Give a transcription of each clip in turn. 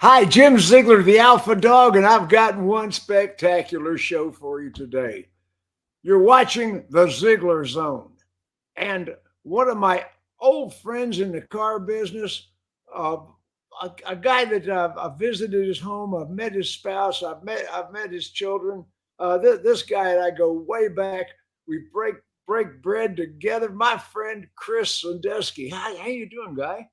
Hi, Jim Ziegler, the Alpha Dawg, and I've got one spectacular show for you today. You're watching the Ziegler Zone. And one of my old friends in the car business, uh, a guy that I've visited his home, I've met his spouse, I've met his children. This guy and I go way back. We break bread together. My friend Chris Sondesky. Hi, how you doing, guy?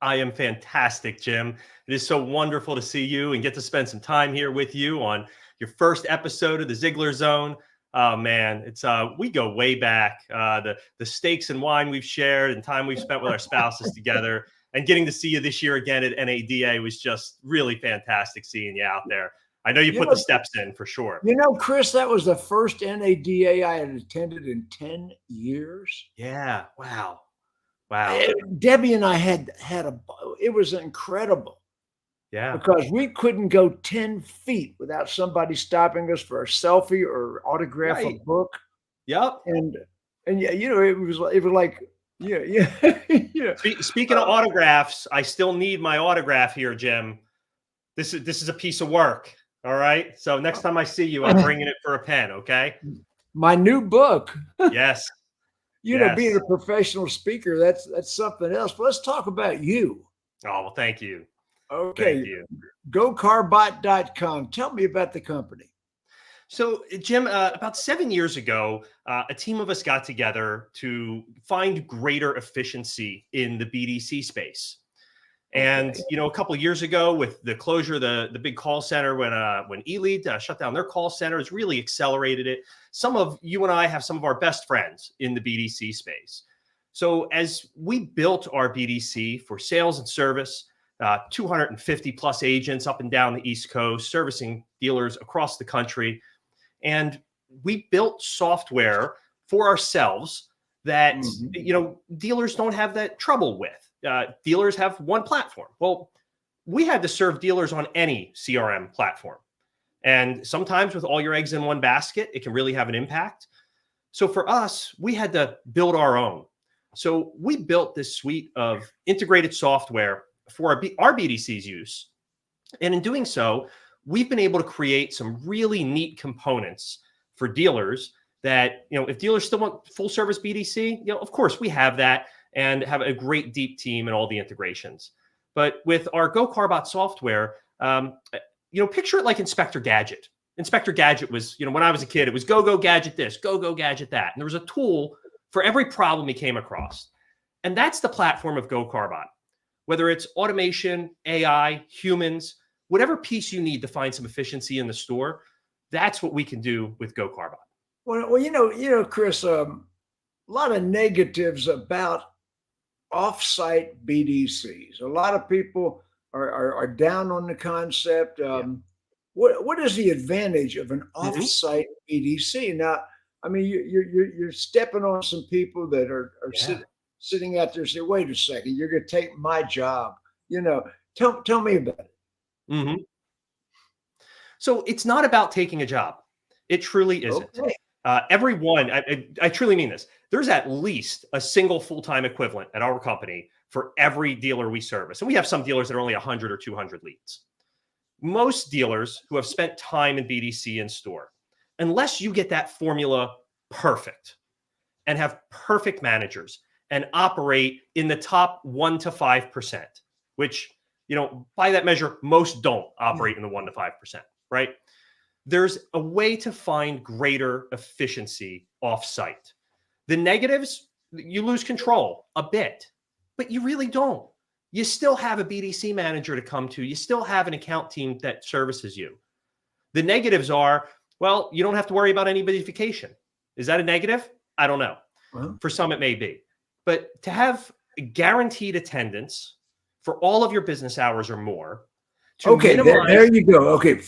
I am fantastic, Jim. It is so wonderful to see you and get to spend some time here with you on your first episode of the Ziegler Zone. Oh man, it's we go way back. The steaks and wine we've shared and time we've spent with our spouses together, and getting to see you this year again at NADA was just really fantastic seeing you out there. I know you put the steps in for sure. You know, Chris, that was the first NADA I had attended in 10 years. Yeah. Wow. Wow. Debbie and I it was incredible. Yeah. Because we couldn't go 10 feet without somebody stopping us for a selfie or autograph a book. Yep. And yeah, you know, it was like, yeah. Speaking of autographs, I still need my autograph here, Jim. This is a piece of work. All right. So next time I see you, I'm bringing it for a pen. Okay. My new book. Yes. You know, being a professional speaker, that's something else. But let's talk about you. Oh, well, thank you. Okay. Thank you. GoCarbot.com. Tell me about the company. So, Jim, about 7 years ago, a team of us got together to find greater efficiency in the BDC space. And, you know, a couple of years ago with the closure of the big call center, when eLead shut down their call center, it's really accelerated it. Some of you and I have some of our best friends in the BDC space. So as we built our BDC for sales and service, 250 plus agents up and down the East Coast, servicing dealers across the country. And we built software for ourselves that, you know, dealers don't have that trouble with. Dealers have one platform. Well, we had to serve dealers on any CRM platform. And sometimes with all your eggs in one basket, it can really have an impact. So for us, we had to build our own. So we built this suite of integrated software for our BDC's use. And in doing so, we've been able to create some really neat components for dealers that, you know, if dealers still want full service BDC, you know, of course we have that and have a great deep team and all the integrations. But with our GoCarbot software, you know, picture it like Inspector Gadget. Inspector Gadget was, you know, when I was a kid, it was go gadget this, go gadget that. And there was a tool for every problem he came across. And that's the platform of GoCarbot. Whether it's automation, AI, humans, whatever piece you need to find some efficiency in the store, that's what we can do with GoCarbot. Well, you know, Chris, a lot of negatives about offsite BDCs. A lot of people are down on the concept. What is the advantage of an offsite BDC? Now, I mean, you're stepping on some people that are sitting out there and say, wait a second, you're going to take my job. You know, tell me about it. So it's not about taking a job. It truly isn't. Okay. Everyone, I truly mean this. There's at least a single full-time equivalent at our company for every dealer we service. And we have some dealers that are only 100 or 200 leads. Most dealers who have spent time in BDC in store, unless you get that formula perfect and have perfect managers and operate in the top 1 to 5%, which, you know, by that measure, most don't operate in the 1 to 5%, right? There's a way to find greater efficiency offsite. The negatives, you lose control a bit, but you really don't. You still have a BDC manager to come to. You still have an account team that services you. The negatives are, well, you don't have to worry about anybody's vacation. Is that a negative? I don't know. Well, for some, it may be. But to have guaranteed attendance for all of your business hours or more. Okay, there you go. Okay,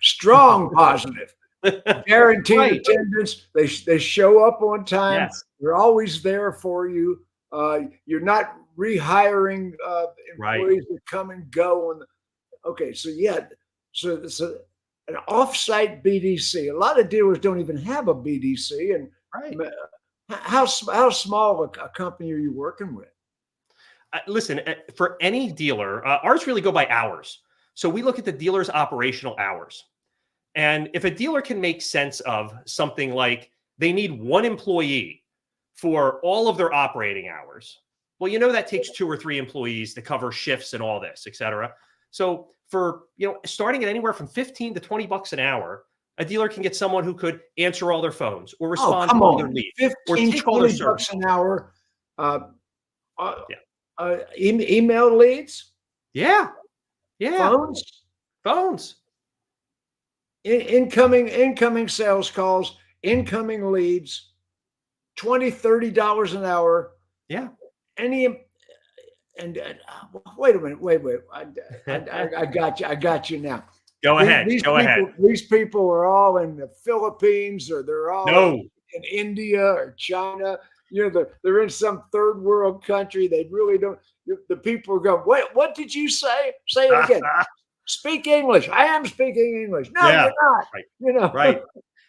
strong positive. Guaranteed attendance. They show up on time. Yes. They're always there for you. You're not rehiring employees that come and go. Okay, so an offsite BDC. A lot of dealers don't even have a BDC. And how small a company are you working with? Listen, for any dealer, ours really go by hours. So we look at the dealer's operational hours. And if a dealer can make sense of something like they need one employee for all of their operating hours, well, that takes 2 or 3 employees to cover shifts and all this, et cetera. So for, starting at anywhere from 15 to 20 bucks an hour, a dealer can get someone who could answer all their phones or respond to all their leads 15, or take all their 20 bucks service. an hour. Email leads. Yeah. Phones. Incoming sales calls, incoming leads, $20, $30 an hour. Yeah. Wait a minute. I got you now. Go ahead. These people are all in the Philippines, or they're all in India or China. They're in some third world country. They really don't. The people are going, wait, what did you say? Say it again. Speak English. I am speaking English. No, you're not. Right.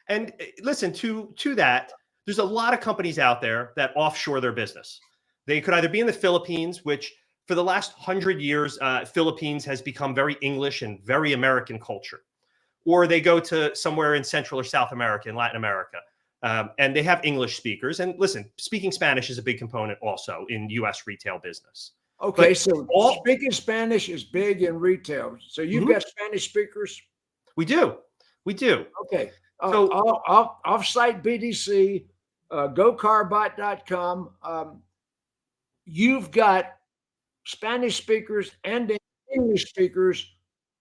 And listen, to that, there's a lot of companies out there that offshore their business. They could either be in the Philippines, which for the last 100 years, Philippines has become very English and very American culture. Or they go to somewhere in Central or South America, in Latin America, and they have English speakers. And listen, speaking Spanish is a big component also in U.S. retail business. Okay, but so speaking Spanish is big in retail. So you've got Spanish speakers? We do. Okay. So Offsite BDC, gocarbot.com. You've got Spanish speakers and English speakers,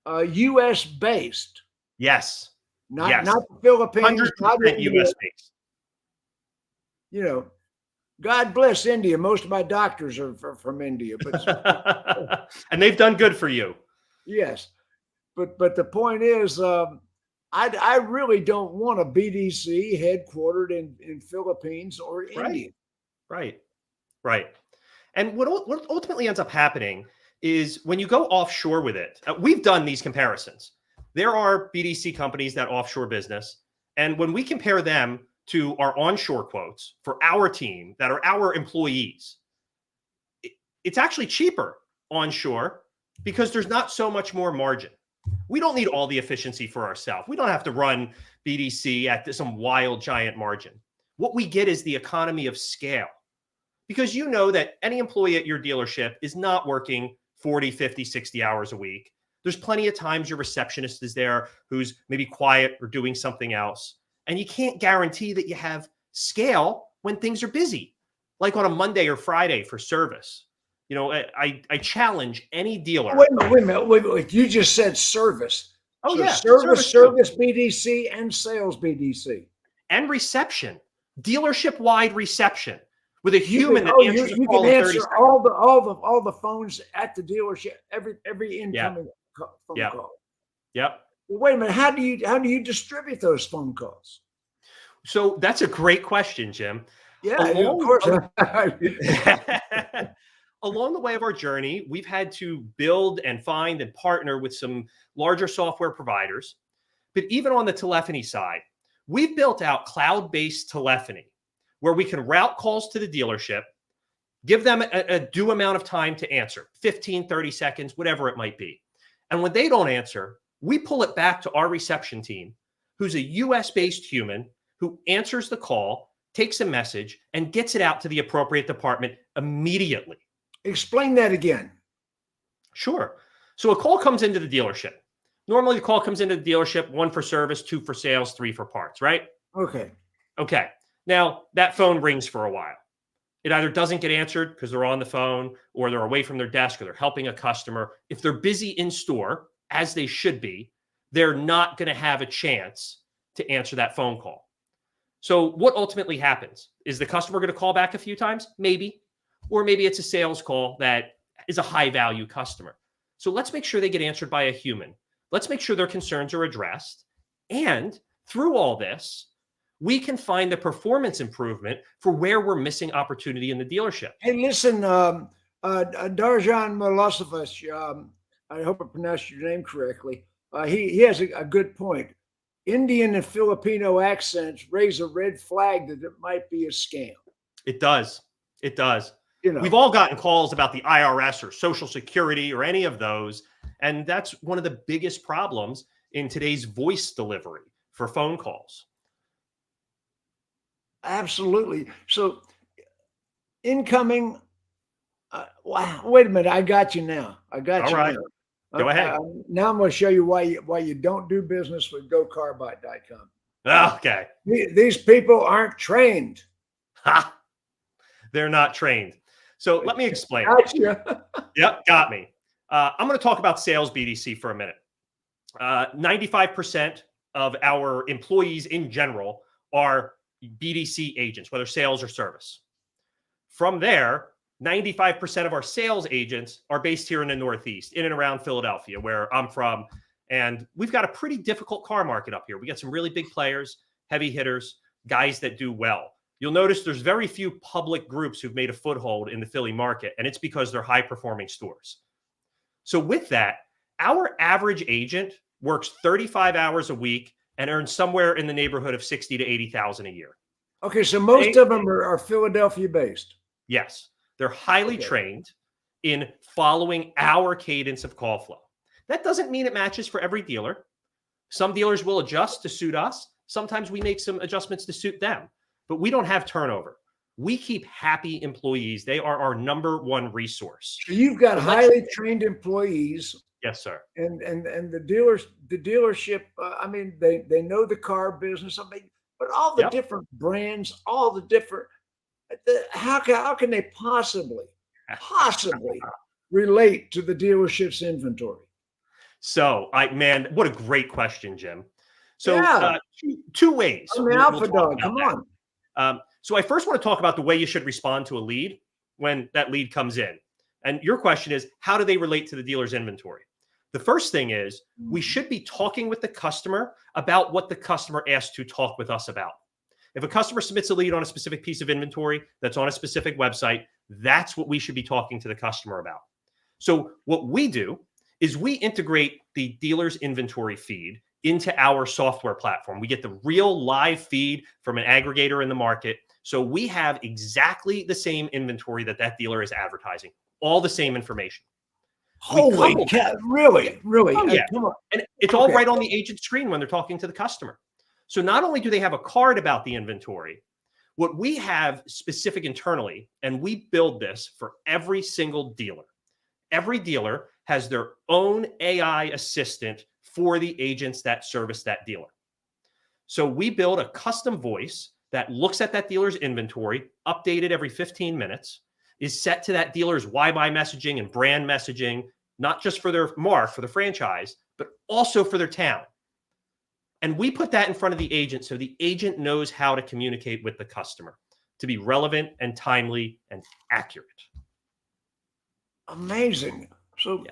U.S. based. Yes. Not the Philippines. 100% U.S. based. God bless India. Most of my doctors are from India, but and they've done good for you. Yes, but the point is, I really don't want a BDC headquartered in Philippines or India. Right. And what ultimately ends up happening is when you go offshore with it, we've done these comparisons. There are BDC companies that offshore business, and when we compare them to our onshore quotes for our team that are our employees, it's actually cheaper onshore because there's not so much more margin. We don't need all the efficiency for ourselves. We don't have to run BDC at some wild giant margin. What we get is the economy of scale, because that any employee at your dealership is not working 40, 50, 60 hours a week. There's plenty of times your receptionist is there who's maybe quiet or doing something else. And you can't guarantee that you have scale when things are busy, like on a Monday or Friday for service. I challenge any dealer. Wait a minute. You just said service. Oh, so yeah. Service BDC and sales BDC. And reception. Dealership-wide reception with a human that answers the you call can in 30 answer seconds. all the phones at the dealership, every incoming phone call. Yep. Wait a minute. How do you distribute those phone calls? So that's a great question, Jim. Yeah, of course. Along the way of our journey, we've had to build and find and partner with some larger software providers. But even on the telephony side, we've built out cloud-based telephony where we can route calls to the dealership, give them a due amount of time to answer, 15, 30 seconds, whatever it might be. And when they don't answer, we pull it back to our reception team, who's a US-based human who answers the call, takes a message, and gets it out to the appropriate department immediately. Explain that again. Sure. So a call comes into the dealership. Normally, the call comes into the dealership, 1 for service, 2 for sales, 3 for parts, right? Okay. Now, that phone rings for a while. It either doesn't get answered because they're on the phone, or they're away from their desk, or they're helping a customer. If they're busy in store, as they should be, they're not going to have a chance to answer that phone call. So what ultimately happens? Is the customer going to call back a few times? Maybe. Or maybe it's a sales call that is a high-value customer. So let's make sure they get answered by a human. Let's make sure their concerns are addressed. And through all this, we can find the performance improvement for where we're missing opportunity in the dealership. Hey, listen, Darjan Milosevich, I hope I pronounced your name correctly. He has a good point. Indian and Filipino accents raise a red flag that it might be a scam. It does. We've all gotten calls about the IRS or Social Security or any of those. And that's one of the biggest problems in today's voice delivery for phone calls. Absolutely. So incoming, wow, wait a minute. I got you now. I got you right. now. Go ahead. Now I'm going to show you why you don't do business with GoCarbide.com. Okay. These people aren't trained. Ha! They're not trained. So let me explain. Gotcha. Yep, got me. I'm going to talk about sales BDC for a minute. 95% of our employees in general are BDC agents, whether sales or service. From there, 95% of our sales agents are based here in the Northeast, in and around Philadelphia, where I'm from. And we've got a pretty difficult car market up here. We got some really big players, heavy hitters, guys that do well. You'll notice there's very few public groups who've made a foothold in the Philly market, and it's because they're high-performing stores. So with that, our average agent works 35 hours a week and earns somewhere in the neighborhood of 60 to 80,000 a year. Okay, so most of them are Philadelphia-based. Yes, they're highly trained in following our cadence of call flow. That doesn't mean it matches for every dealer. Some dealers will adjust to suit us. Sometimes we make some adjustments to suit them. But we don't have turnover. We keep happy employees. They are our number one resource. So you've got highly trained employees. Yes, sir. And the dealership. I mean, they know the car business. I mean, but all the different brands, all the different. How can they possibly relate to the dealership's inventory? So, man, what a great question, Jim. So, two ways. I'm the Alpha Dawg. Come on. So I first want to talk about the way you should respond to a lead when that lead comes in. And your question is, how do they relate to the dealer's inventory? The first thing is we should be talking with the customer about what the customer asked to talk with us about. If a customer submits a lead on a specific piece of inventory that's on a specific website, that's what we should be talking to the customer about. So what we do is we integrate the dealer's inventory feed into our software platform. We get the real live feed from an aggregator in the market. So we have exactly the same inventory that dealer is advertising, all the same information. Holy cow, really? Oh, yeah. Come on. And it's all right on the agent screen when they're talking to the customer. So not only do they have a card about the inventory, what we have specific internally, and we build this for every single dealer. Every dealer has their own AI assistant for the agents that service that dealer. So we build a custom voice that looks at that dealer's inventory, updated every 15 minutes, is set to that dealer's why-buy messaging and brand messaging, not just for their mark, for the franchise, but also for their town. And we put that in front of the agent so the agent knows how to communicate with the customer to be relevant and timely and accurate. Amazing. So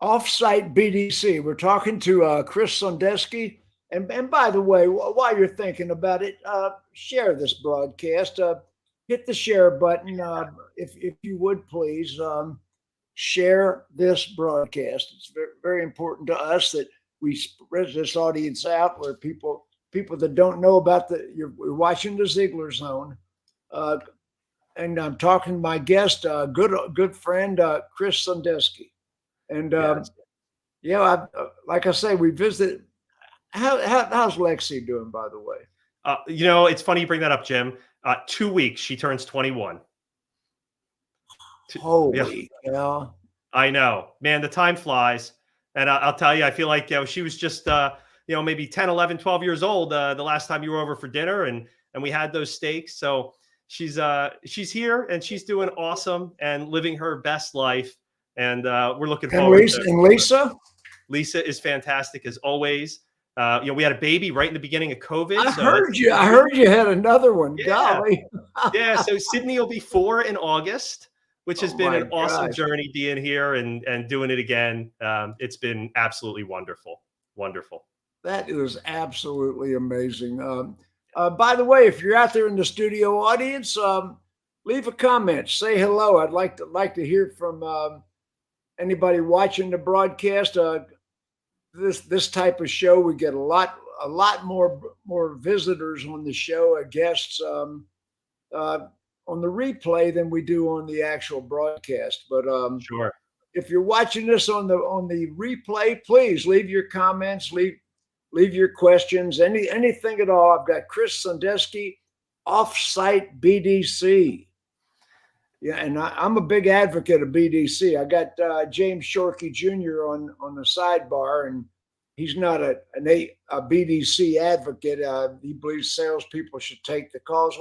Offsite BDC. We're talking to Chris Sondesky. And by the way, while you're thinking about it, share this broadcast. Hit the share button if you would please. Share this broadcast. It's very, very important to us that we spread this audience out where people that don't know about we're watching the Ziegler Zone. And I'm talking to my guest, good friend, Chris Sondesky. And like I say, we visited. How's Lexi doing, by the way? It's funny you bring that up, Jim. 2 weeks, she turns 21. Holy cow! I know, man. The time flies, and I'll tell you, I feel like she was just maybe 10, 11, 12 years old the last time you were over for dinner, and we had those steaks. So she's here and she's doing awesome and living her best life. And we're looking forward to Lisa? Lisa is fantastic as always. We had a baby right in the beginning of COVID. I heard you had another one. Yeah. Golly. Yeah. So Sydney will be 4 in August, which has been an awesome journey being here and doing it again. It's been absolutely wonderful. Wonderful. That is absolutely amazing. By the way, if you're out there in the studio audience, leave a comment, say hello. I'd like to hear from anybody watching the broadcast. This type of show, we get a lot more visitors on the show, guests on on the replay than we do on the actual broadcast. But Sure. if you're watching this on the replay, please leave your comments, leave your questions, anything at all. I've got Chris Sondesky, Offsite BDC. Yeah, and I'm a big advocate of BDC. I got James Shorkey Jr. on the sidebar, and he's not a BDC advocate. He believes salespeople should take the calls.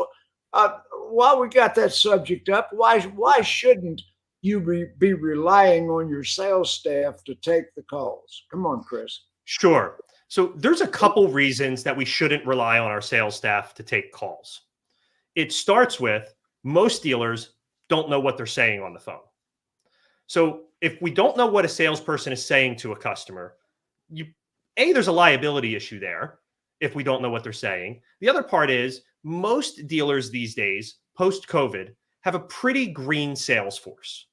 While we got that subject up, why shouldn't you be relying on your sales staff to take the calls? Come on, Chris. Sure. So there's a couple reasons that we shouldn't rely on our sales staff to take calls. It starts with most dealers don't know what they're saying on the phone. So if we don't know what a salesperson is saying to a customer, there's a liability issue there if we don't know what they're saying. The other part is most dealers these days, post-COVID, have a pretty green sales force.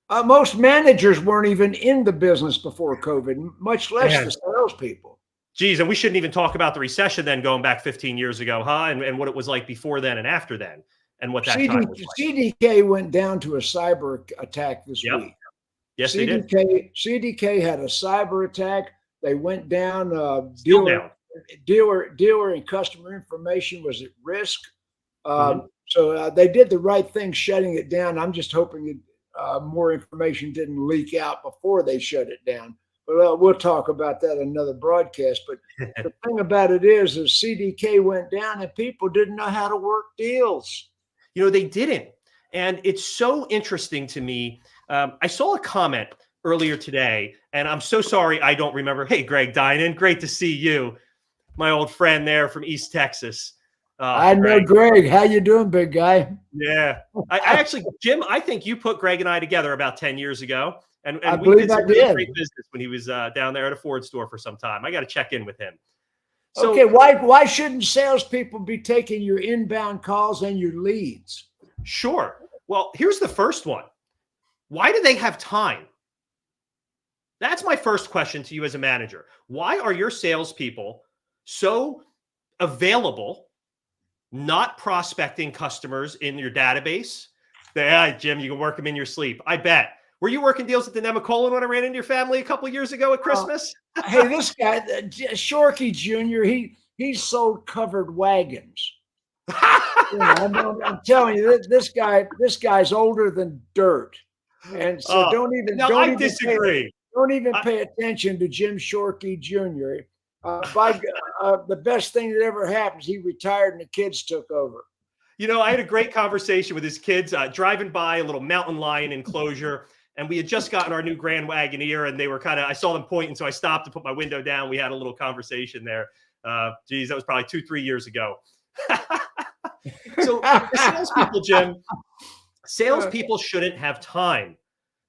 Most managers weren't even in the business before COVID, much less the salespeople. Geez, and we shouldn't even talk about the recession then going back 15 years ago, huh? And what it was like before then and after then. And what that time was like. CDK went down to a cyber attack this week. Yes, they did. CDK had a cyber attack. They went down. Dealer and customer information was at risk. So they did the right thing shutting it down. I'm just hoping more information didn't leak out before they shut it down. But we'll talk about that in another broadcast. But the thing about it is CDK went down and people didn't know how to work deals. They didn't. And it's so interesting to me. I saw a comment earlier today, and I'm so sorry I don't remember. Hey, Greg Dinan, great to see you. My old friend there from East Texas. I know Greg. How you doing, big guy? Yeah. I actually, Jim, I think you put Greg and I together about 10 years ago. And I we believe did some I really did. great business when he was down there at a Ford store for some time. I got to check in with him. So, okay, why shouldn't salespeople be taking your inbound calls and your leads? Sure. Well, here's the first one. Why do they have time? That's my first question to you as a manager. Why are your salespeople so available, not prospecting customers in your database? Jim, you can work them in your sleep. I bet. Were you working deals at the Nemacolin when I ran into your family a couple of years ago at Christmas? Hey, this guy, Shorkey Jr., he sold covered wagons. I'm telling you, this guy's older than dirt. And so I disagree. Don't even pay attention to Jim Shorkey Jr. The best thing that ever happened, he retired and the kids took over. I had a great conversation with his kids driving by a little mountain lion enclosure. And we had just gotten our new Grand Wagoneer, and they were I saw them pointing, so I stopped to put my window down. We had a little conversation there. That was probably 2-3 years ago. So the salespeople, Jim, salespeople shouldn't have time.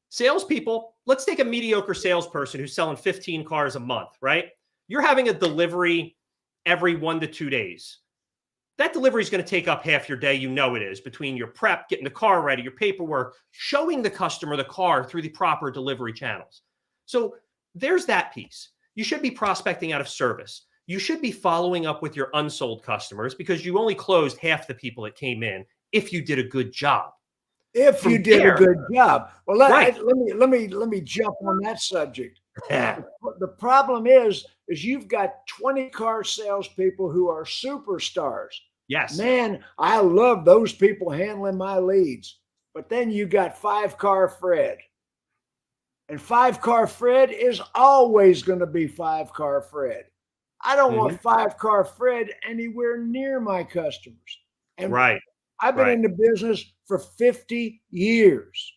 Salespeople, let's take a mediocre salesperson who's selling 15 cars a month, right? You're having a delivery every 1 to 2 days. That delivery is going to take up half your day. It is, between your prep, getting the car ready, your paperwork, showing the customer the car through the proper delivery channels. So there's that piece. You should be prospecting out of service. You should be following up with your unsold customers because you only closed half the people that came in if you did a good job. If you did a good job. Well, let me jump on that subject. Yeah. The problem is you've got 20 car salespeople who are superstars. Yes. Man, I love those people handling my leads. But then you got 5-car Fred. And 5-car Fred is always going to be 5-car Fred. I don't want 5-car Fred anywhere near my customers. And I've been in the business for 50 years.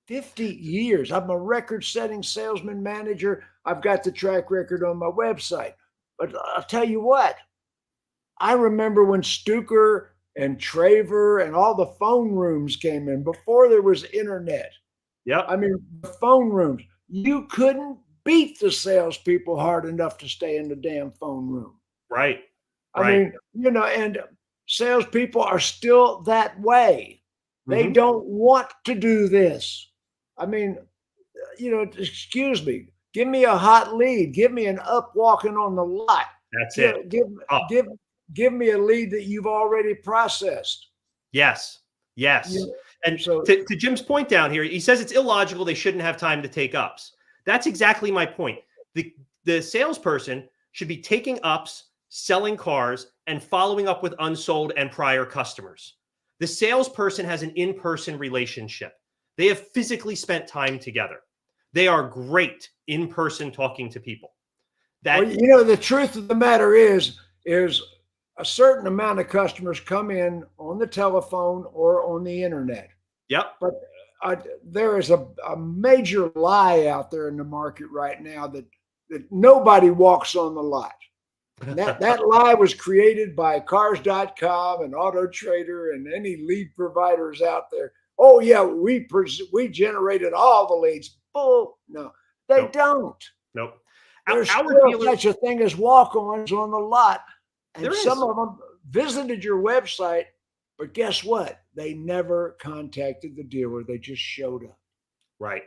50 years. I'm a record-setting salesman manager. I've got the track record on my website. But I'll tell you what, I remember when Stuker and Traver and all the phone rooms came in before there was internet. Yep. I mean, the phone rooms, you couldn't beat the salespeople hard enough to stay in the damn phone room. Right. I mean, and salespeople are still that way. They don't want to do this. I mean, excuse me, give me a hot lead. Give me an up walking on the lot. That's it. Give me a lead that you've already processed. Yes. Yes. Yeah. And So to Jim's point down here, he says it's illogical. They shouldn't have time to take ups. That's exactly my point. The salesperson should be taking ups, selling cars, and following up with unsold and prior customers. The salesperson has an in-person relationship. They have physically spent time together. They are great in person talking to people. well, the truth of the matter is a certain amount of customers come in on the telephone or on the internet. Yep. But there is a major lie out there in the market right now that nobody walks on the lot. That lie was created by Cars.com and Auto Trader and any lead providers out there. Oh yeah, we generated all the leads. Oh no, they Nope. don't. Nope. There's still such a thing as walk-ons on the lot, and some of them visited your website, but guess what? They never contacted the dealer. They just showed up. Right.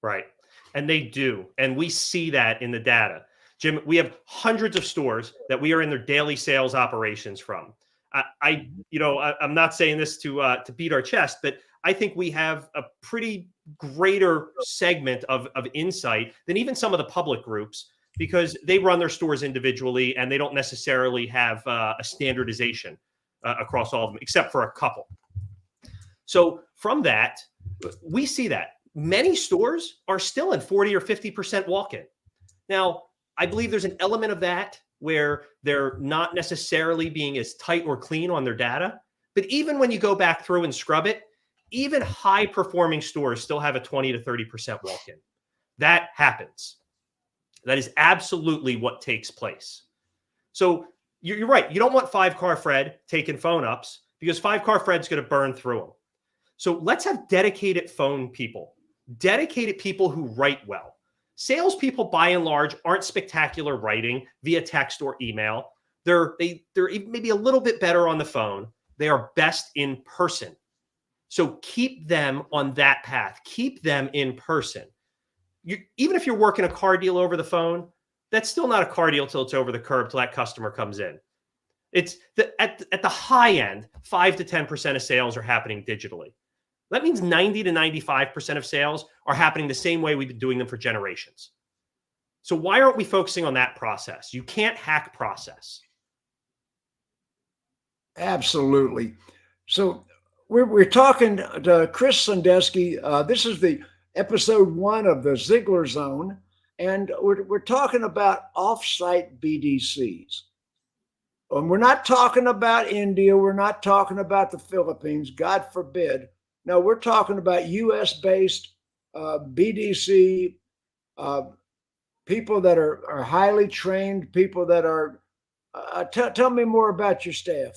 Right. And they do. And we see that in the data. Jim, we have hundreds of stores that we are in their daily sales operations from. I'm not saying this to beat our chest, but I think we have a pretty greater segment of insight than even some of the public groups, because they run their stores individually and they don't necessarily have a standardization across all of them, except for a couple. So from that, we see that many stores are still at 40 or 50% walk-in. Now, I believe there's an element of that where they're not necessarily being as tight or clean on their data. But even when you go back through and scrub it, even high-performing stores still have a 20 to 30% walk-in. That happens. That is absolutely what takes place. So you're right. You don't want 5-car Fred taking phone ups, because 5-car Fred's going to burn through them. So let's have dedicated phone people, dedicated people who write well. Salespeople, by and large, aren't spectacular writing via text or email. They're maybe a little bit better on the phone. They are best in person. So keep them on that path. Keep them in person. Even if you're working a car deal over the phone, that's still not a car deal till it's over the curb, till that customer comes in. It's at the high end, 5 to 10% of sales are happening digitally. That means 90 to 95% of sales are happening the same way we've been doing them for generations. So why aren't we focusing on that process? You can't hack process. Absolutely. So we're talking to Chris Sondesky. This is the episode 1 of the Ziegler Zone, and we're talking about offsite BDCs. And we're not talking about India. We're not talking about the Philippines. God forbid. No, we're talking about U.S.-based BDC people that are highly trained, people that are. Tell me more about your staff.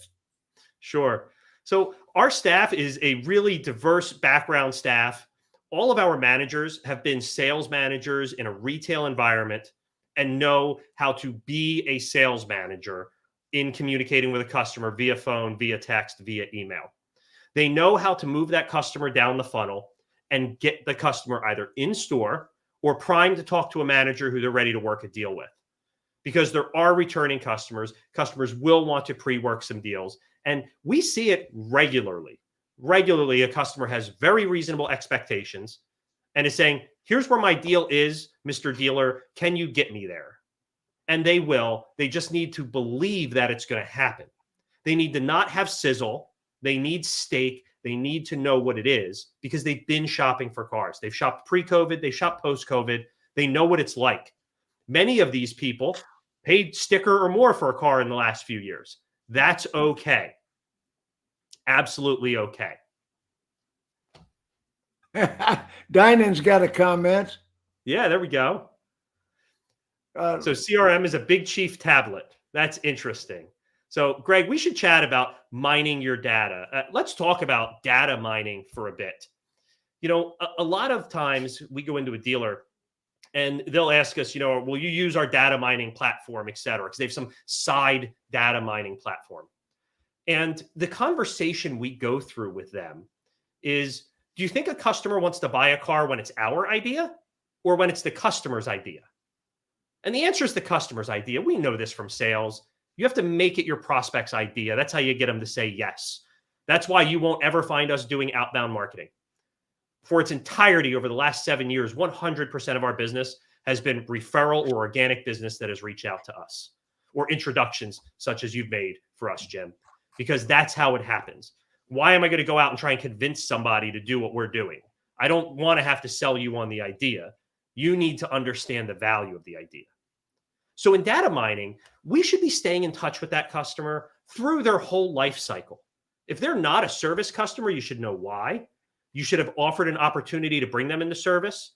Sure. So our staff is a really diverse background staff. All of our managers have been sales managers in a retail environment and know how to be a sales manager in communicating with a customer via phone, via text, via email. They know how to move that customer down the funnel and get the customer either in store or primed to talk to a manager who they're ready to work a deal with. Because there are returning customers. Customers will want to pre-work some deals. And we see it regularly. Regularly, a customer has very reasonable expectations and is saying, here's where my deal is, Mr. Dealer. Can you get me there? And they will. They just need to believe that it's going to happen. They need to not have sizzle. They need steak. They need to know what it is, because they've been shopping for cars. They've shopped pre-COVID. They shopped post-COVID. They know what it's like. Many of these people paid sticker or more for a car in the last few years. That's okay. Absolutely okay. Dinan's got a comment. Yeah, there we go. So CRM is a Big Chief tablet. That's interesting. So Greg, we should chat about mining your data. Let's talk about data mining for a bit. You know, a lot of times we go into a dealer and they'll ask us, will you use our data mining platform, et cetera, because they have some side data mining platform. And the conversation we go through with them is, do you think a customer wants to buy a car when it's our idea or when it's the customer's idea? And the answer is the customer's idea. We know this from sales. You have to make it your prospect's idea. That's how you get them to say yes. That's why you won't ever find us doing outbound marketing. For its entirety over the last 7 years, 100% of our business has been referral or organic business that has reached out to us, or introductions such as you've made for us, Jim, because that's how it happens. Why am I going to go out and try and convince somebody to do what we're doing? I don't want to have to sell you on the idea. You need to understand the value of the idea. So in data mining, we should be staying in touch with that customer through their whole life cycle. If they're not a service customer, you should know why. You should have offered an opportunity to bring them into service.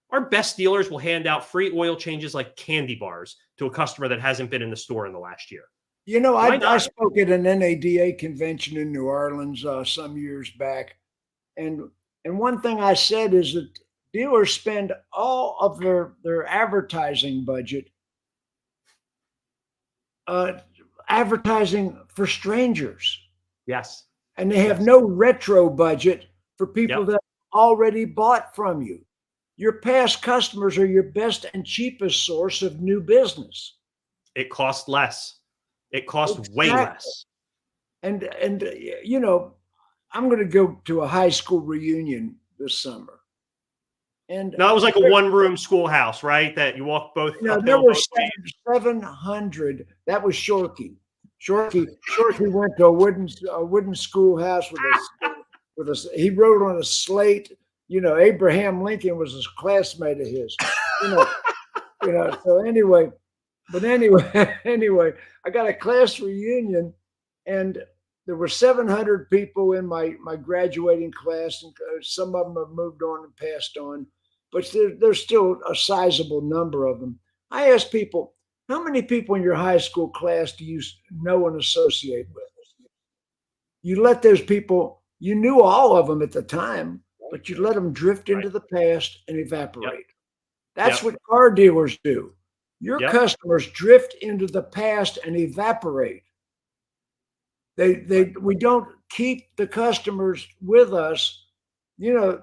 Our best dealers will hand out free oil changes like candy bars to a customer that hasn't been in the store in the last year. You know, I spoke at an NADA convention in New Orleans some years back. And one thing I said is that dealers spend all of their advertising budget advertising for strangers. Yes. And they have no retro budget for people that already bought from you. Your past customers are your best and cheapest source of new business. It costs less. It costs way less. And you know, I'm going to go to a high school reunion this summer. And no, it was like a one-room schoolhouse, right? That you walk both. No, there were 700. That was Shorkey. Shorkey went to a wooden schoolhouse with a. He wrote on a slate. You know, Abraham Lincoln was a classmate of his. You know. So anyway, I got a class reunion, and there were 700 people in my graduating class, and some of them have moved on and passed on, but there's still a sizable number of them. I asked people, how many people in your high school class do you know and associate with? You let those people, you knew all of them at the time, but you let them drift into the past and evaporate. That's what car dealers do. Your customers drift into the past and evaporate. We don't keep the customers with us. You know,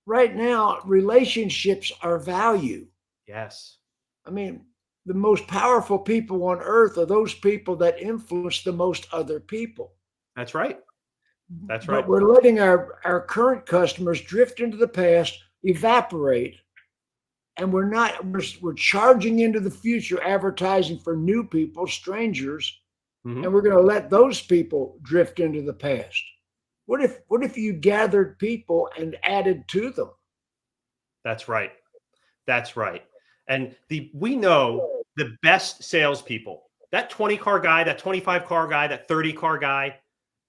right now, relationships are value. Yes. I mean, the most powerful people on earth are those people that influence the most other people. That's right. That's right. But we're letting our current customers drift into the past, evaporate, and we're charging into the future, advertising for new people, strangers, and we're going to let those people drift into the past. What if you gathered people and added to them? That's right. That's right. And we know the best salespeople, that 20 car guy, that 25 car guy, that 30 car guy,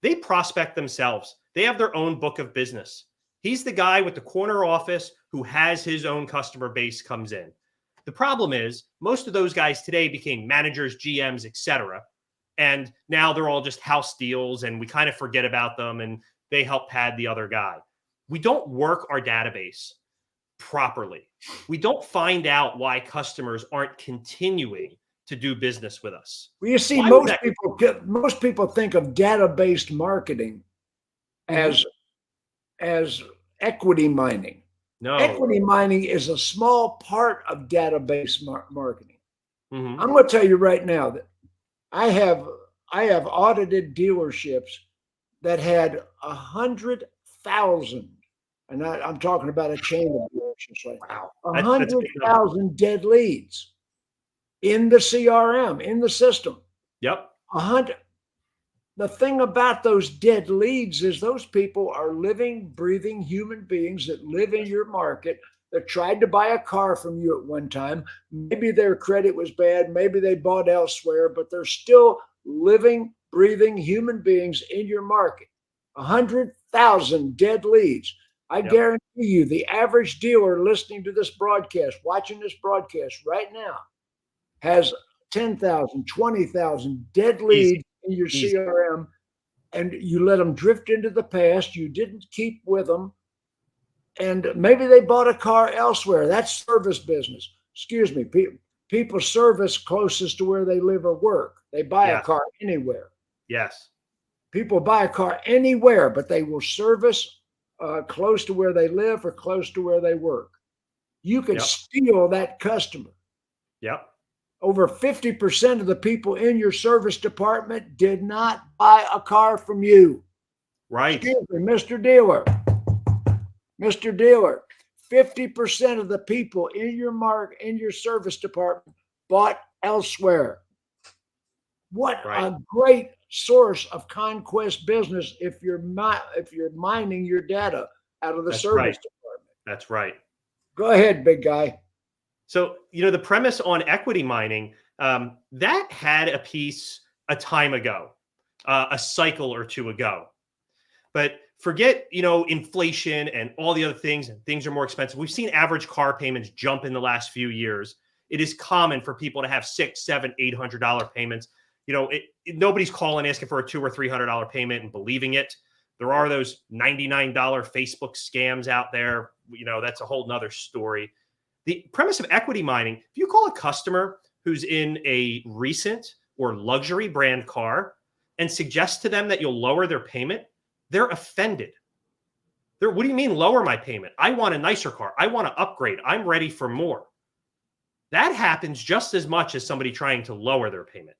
they prospect themselves. They have their own book of business. He's the guy with the corner office who has his own customer base comes in. The problem is most of those guys today became managers, GMs, etc. And now they're all just house deals and we kind of forget about them and they help pad the other guy. We don't work our database properly. We don't find out why customers aren't continuing to do business with us. Well, you see, most people think of data-based marketing as equity mining. No. Equity mining is a small part of database marketing. I'm going to tell you right now that I have audited dealerships that had 100,000, and I'm talking about a chain of dealerships. Wow, 100,000 dead leads in the CRM, in the system. Yep. 100. The thing about those dead leads is those people are living, breathing human beings that live in your market that tried to buy a car from you at one time. Maybe their credit was bad. Maybe they bought elsewhere, but they're still living, breathing human beings in your market. 100,000 dead leads. I guarantee you the average dealer listening to this broadcast, watching this broadcast right now, has 10,000, 20,000 dead leads in your CRM, and you let them drift into the past. You didn't keep with them. And maybe they bought a car elsewhere. That's service business. Excuse me. People service closest to where they live or work. They buy a car anywhere. Yes. People buy a car anywhere, but they will service close to where they live or close to where they work. You can steal that customer. Yep. over 50% of the people in your service department did not buy a car from you. Right. Excuse me, Mr. Dealer. Mr. Dealer, 50% of the people in your service department bought elsewhere. What a great source of conquest business if you're mining your data out of the service department. That's right. Go ahead, big guy. So, the premise on equity mining, that had a piece a time ago, a cycle or two ago. But forget, inflation and all the other things, and things are more expensive. We've seen average car payments jump in the last few years. It is common for people to have $600, $700, $800 payments. Nobody's calling asking for a $200 or $300 payment and believing it. There are those $99 Facebook scams out there. That's a whole nother story. The premise of equity mining, if you call a customer who's in a recent or luxury brand car and suggest to them that you'll lower their payment, they're offended. What do you mean lower my payment? I want a nicer car. I want to upgrade. I'm ready for more. That happens just as much as somebody trying to lower their payment.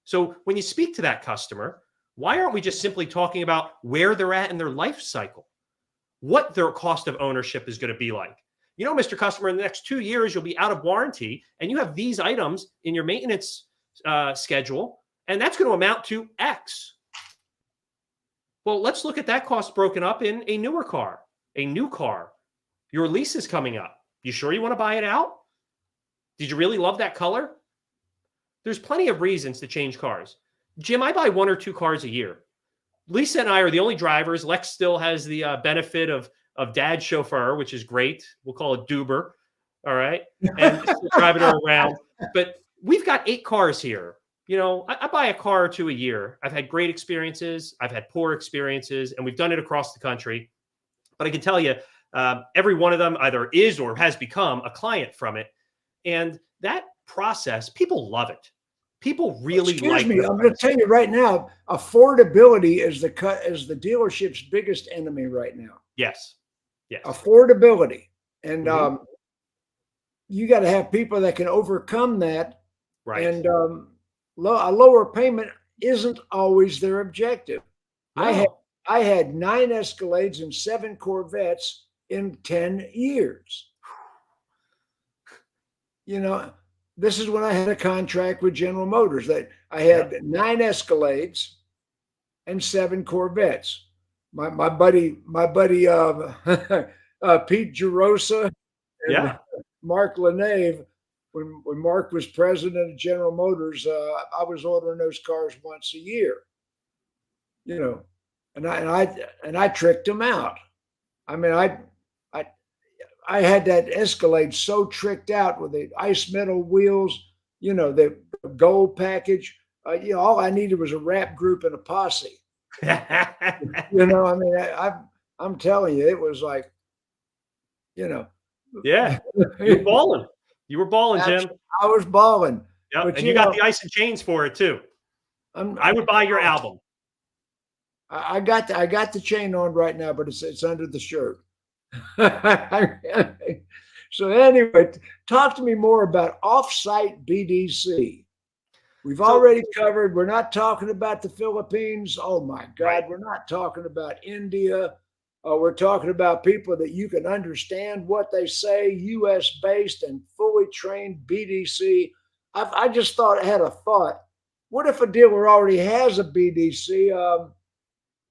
So when you speak to that customer, why aren't we just simply talking about where they're at in their life cycle? What their cost of ownership is going to be like? Mr. Customer, in the next 2 years, you'll be out of warranty and you have these items in your maintenance schedule, and that's going to amount to X. Well, let's look at that cost broken up in a newer car, a new car. Your lease is coming up. You sure you want to buy it out? Did you really love that color? There's plenty of reasons to change cars. Jim, I buy 1 or 2 cars a year. Lisa and I are the only drivers. Lex still has the benefit of dad's chauffeur, which is great. We'll call it Duber. All right. And driving her around. But we've got 8 cars here. I buy a car or 2 a year. I've had great experiences. I've had poor experiences, and we've done it across the country. But I can tell you, every one of them either is or has become a client from it. And that process, people love it. People really like it. I'm going to tell you right now, affordability is the dealership's biggest enemy right now. Yes. Yes. Affordability. And you got to have people that can overcome that. Right. And a lower payment isn't always their objective. No. I had 9 Escalades and 7 Corvettes in 10 years. This is when I had a contract with General Motors that I had 9 Escalades and 7 Corvettes. My buddy Pete Gerosa and Mark LeNave, when Mark was president of General Motors, I was ordering those cars once a year. And I tricked them out. I mean, I had that Escalade so tricked out with the ice metal wheels, the gold package. All I needed was a rap group and a posse. I'm telling you, it was like, Yeah, you were balling. You were balling, Jim. I was balling. Yep. And you got the ice and chains for it too. I would buy your album. I got the chain on right now, but it's under the shirt. So anyway, talk to me more about Offsite BDC. We've already covered. We're not talking about the Philippines. Oh my God, right. We're not talking about India. We're talking about people that you can understand what they say, U.S. based and fully trained BDC. I just had a thought. What if a dealer already has a BDC,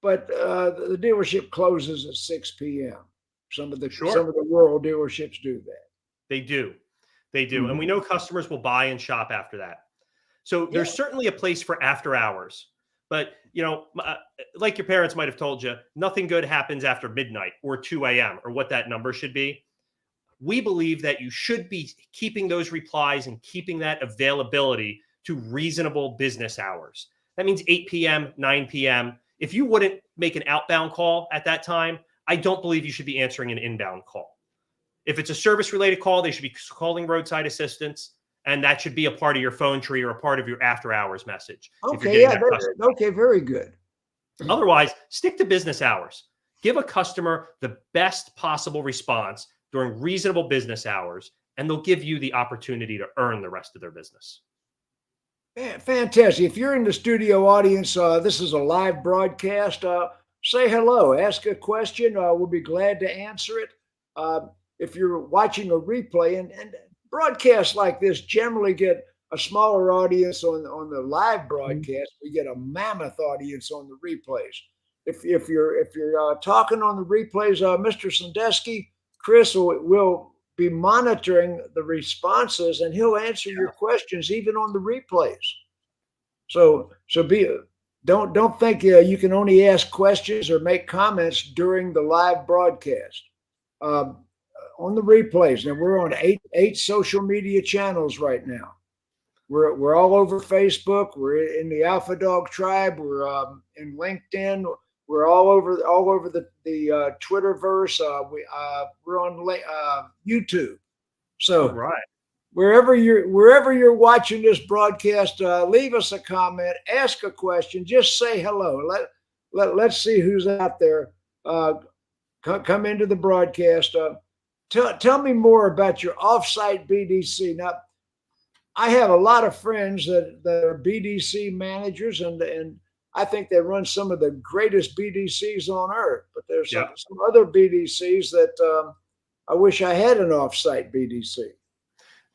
but the dealership closes at 6 p.m.? Some of the rural dealerships do that. They do. Mm-hmm. And we know customers will buy and shop after that. So there's certainly a place for after hours. But, like your parents might have told you, nothing good happens after midnight or 2 a.m. or what that number should be. We believe that you should be keeping those replies and keeping that availability to reasonable business hours. That means 8 p.m., 9 p.m. If you wouldn't make an outbound call at that time, I don't believe you should be answering an inbound call. If it's a service-related call, they should be calling roadside assistance, and that should be a part of your phone tree or a part of your after-hours message. Okay, okay, very good. Otherwise, stick to business hours. Give a customer the best possible response during reasonable business hours, and they'll give you the opportunity to earn the rest of their business. Fantastic. If you're in the studio audience, this is a live broadcast. Say hello, ask a question. We'll be glad to answer it. If you're watching a replay, and broadcasts like this generally get a smaller audience on the live broadcast, we get a mammoth audience on the replays. If you're talking on the replays, Mr. Sondesky, Chris will be monitoring the responses, and he'll answer your questions even on the replays. So don't think you can only ask questions or make comments during the live broadcast. On the replays, now we're on eight social media channels right now. We're all over Facebook. We're in the Alpha Dawg tribe. We're in LinkedIn. We're all over the Twitterverse. We're on YouTube. So right. wherever you're watching this broadcast, leave us a comment, ask a question, just say hello. Let's see who's out there. Come into the broadcast. Tell me more about your Offsite BDC. Now, I have a lot of friends that are BDC managers, and I think they run some of the greatest BDCs on earth. But there's some other BDCs that I wish I had an Offsite BDC.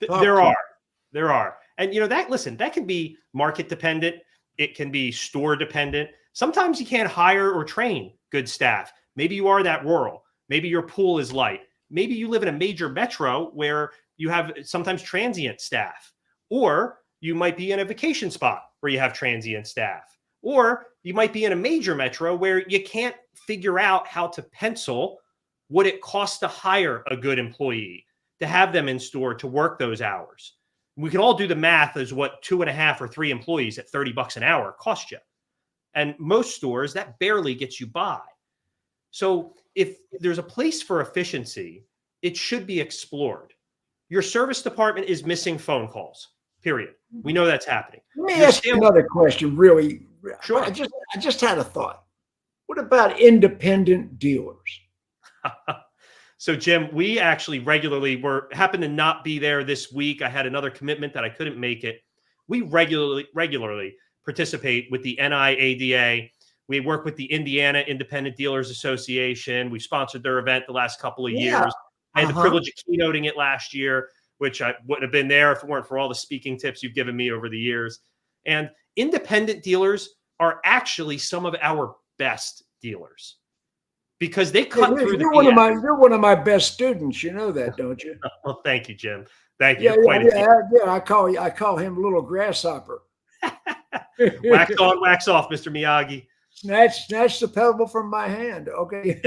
There are. And that can be market dependent. It can be store dependent. Sometimes you can't hire or train good staff. Maybe you are that rural. Maybe your pool is light. Maybe you live in a major metro where you have sometimes transient staff, or you might be in a vacation spot where you have transient staff, or you might be in a major metro where you can't figure out how to pencil what it costs to hire a good employee, to have them in store to work those hours. We can all do the math as what 2.5 or 3 employees at $30 an hour cost you. And most stores, that barely gets you by. So if there's a place for efficiency, it should be explored. Your service department is missing phone calls, period. We know that's happening. Let me ask you another question, really. Sure. I just had a thought. What about independent dealers? So, Jim, we actually regularly happened to not be there this week. I had another commitment that I couldn't make it. We regularly participate with the NIADA. We work with the Indiana Independent Dealers Association. We sponsored their event the last couple of years. I had the privilege of keynoting it last year, which I wouldn't have been there if it weren't for all the speaking tips you've given me over the years. And independent dealers are actually some of our best dealers because they cut through the BS. You're one of my best students. You know that, don't you? Well, thank you, Jim. Thank you. I call him Little Grasshopper. Wax on, wax off, Mr. Miyagi. Snatch the pebble from my hand. Okay.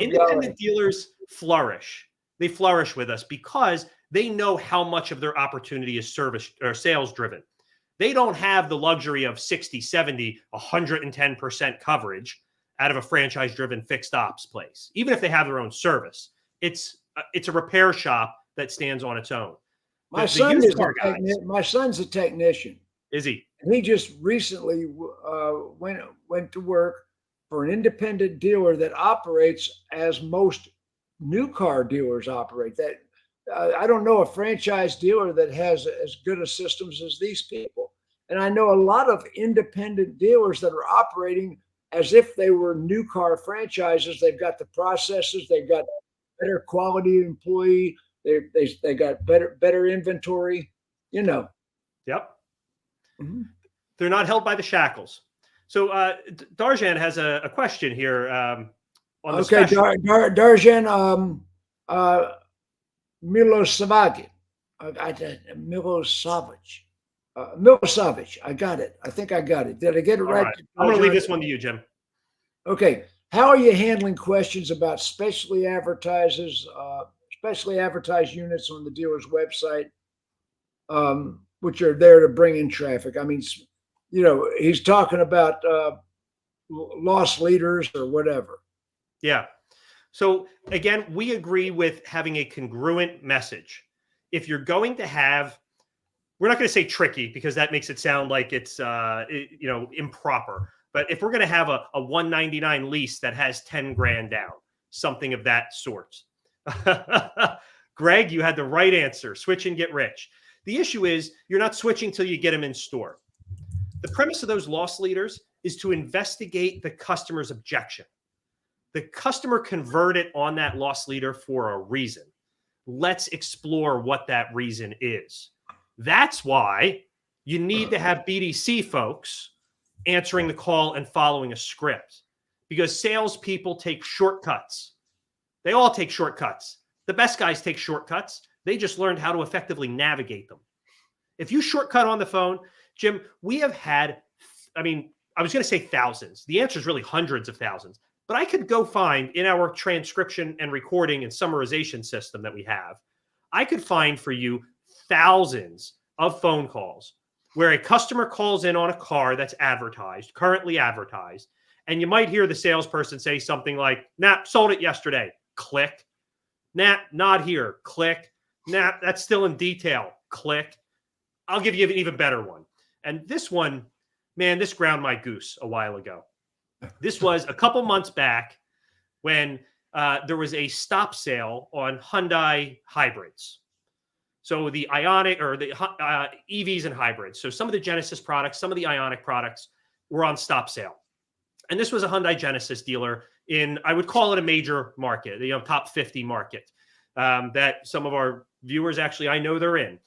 Independent dealers flourish. They flourish with us because they know how much of their opportunity is service or sales driven. They don't have the luxury of 60, 70, 110% coverage out of a franchise driven fixed ops place. Even if they have their own service, it's a repair shop that stands on its own. My son's a technician. Is he? And he just recently went to work for an independent dealer that operates as most new car dealers operate. That I don't know a franchise dealer that has as good a systems as these people. And I know a lot of independent dealers that are operating as if they were new car franchises. They've got the processes, they've got better quality employee, they got better inventory, you know. Yep. Mm-hmm. They're not held by the shackles. So Darjan has a question here on the special. Darjan, Milosevic. Milosevic. I got it. I think I got it. Did I get it right? I'm going to leave this one to you, Jim. Okay. How are you handling questions about specially advertised units on the dealer's website, which are there to bring in traffic? I mean, you know, he's talking about loss leaders or whatever. Yeah. So again, we agree with having a congruent message. If you're going to have, we're not going to say tricky because that makes it sound like it's improper. But if we're going to have a 199 lease that has 10 grand down, something of that sort, Greg, you had the right answer. Switch and get rich. The issue is you're not switching till you get them in store. The premise of those loss leaders is to investigate the customer's objection. The customer converted on that loss leader for a reason. Let's explore what that reason is. That's why you need to have BDC folks answering the call and following a script, because salespeople take shortcuts. They all take shortcuts. The best guys take shortcuts. They just learned how to effectively navigate them. If you shortcut on the phone, Jim, we have had, I was going to say thousands. The answer is really hundreds of thousands. But I could go find in our transcription and recording and summarization system that we have, I could find for you thousands of phone calls where a customer calls in on a car that's advertised, currently advertised, and you might hear the salesperson say something like, nah, sold it yesterday. Click. Nah, not here. Click. Nah, that's still in detail. Click. I'll give you an even better one. And this one, man, this ground my goose a while ago. This was a couple months back when there was a stop sale on Hyundai hybrids. So the Ioniq or the EVs and hybrids. So some of the Genesis products, some of the Ioniq products were on stop sale. And this was a Hyundai Genesis dealer in, I would call it a major market, top 50 market that some of our viewers actually, I know they're in.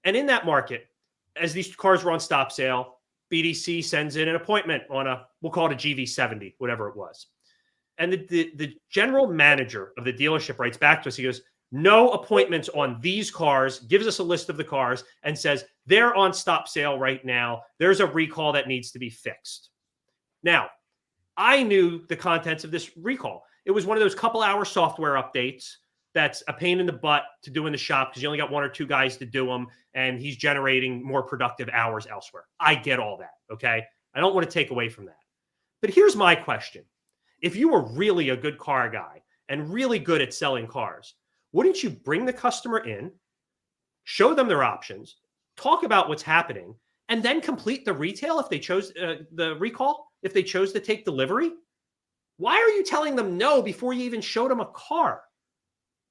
And in that market, as these cars were on stop sale, BDC sends in an appointment on we'll call it a GV70, whatever it was. And the general manager of the dealership writes back to us. He goes, no appointments on these cars, gives us a list of the cars and says, they're on stop sale right now. There's a recall that needs to be fixed. Now, I knew the contents of this recall. It was one of those couple hour software updates that's a pain in the butt to do in the shop because you only got one or two guys to do them, and he's generating more productive hours elsewhere. I get all that, okay? I don't want to take away from that. But here's my question. If you were really a good car guy and really good at selling cars, wouldn't you bring the customer in, show them their options, talk about what's happening, and then complete the retail if they chose the recall, if they chose to take delivery? Why are you telling them no before you even showed them a car?